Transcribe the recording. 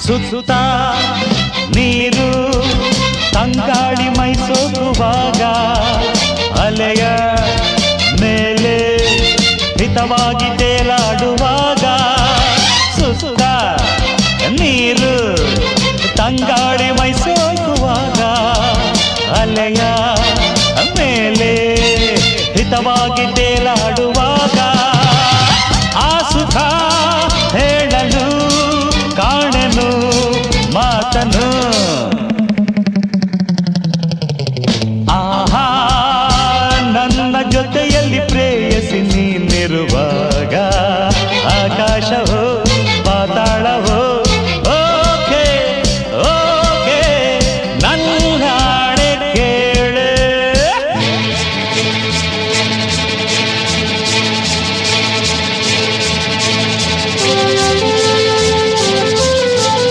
ಸುತ್ತ ನೀರು ತಂಗಾಳಿ ಮೈಸೋಗುವಾಗ ಅಲೆಯ ಮೇಲೆ ಹಿತವಾಗಿ ತೇಲಾಡುವಾಗ ಸುತ್ತ ನೀರು ತಂಗಾಳಿ ಮೈ